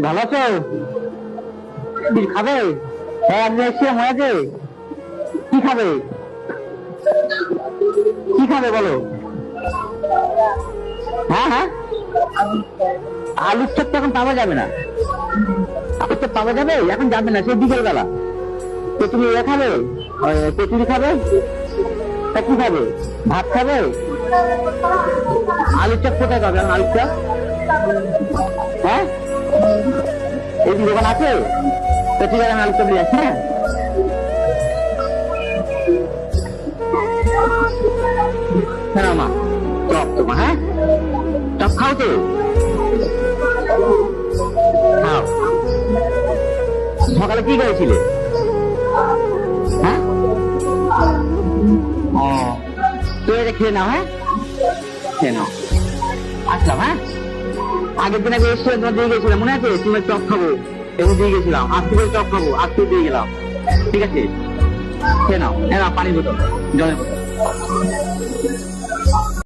ভালো আছো? কিছু খাবে? হ্যাঁ আমি এসেছিলাম হয়েছে। কি খাবে? কি খাবে বলো? হ্যাঁ হ্যাঁ, আলুর চপ তো এখন পাওয়া যাবে না। আলুর চপ পাওয়া যাবে এখন, যাবে না, সে বিকেল বেলা। তো তুমি এ খাবে, কচুরি খাবে? তা কি খাবে? ভাত খাবে? আলুর চপ কোথায় পাবে এখন আলুর চপ? হ্যাঁ, এই দোকান আছে? তো ঠিক আছে, আমি আলুর চপ নিয়ে আসছি। হ্যাঁ মা, চপ তো মা, হ্যাঁ চপ খাও তো, খাও। সকালে কি করেছিলে? হ্যাঁ, ও তো এটা খেয়ে নাও, হ্যাঁ খেয়ে নাও। আসলাম, হ্যাঁ আগের দিন আগে এসে তোমার দিয়ে গেছিলাম, মনে আছে? তুমি চপ খাবো এবং দিয়ে গেছিলাম, আজকে করে চপ খাবো, আজকে দিয়ে গেলাম। ঠিক আছে, খেয়ে নাও, হ্যাঁ পানি বোতল, জলের বোতল।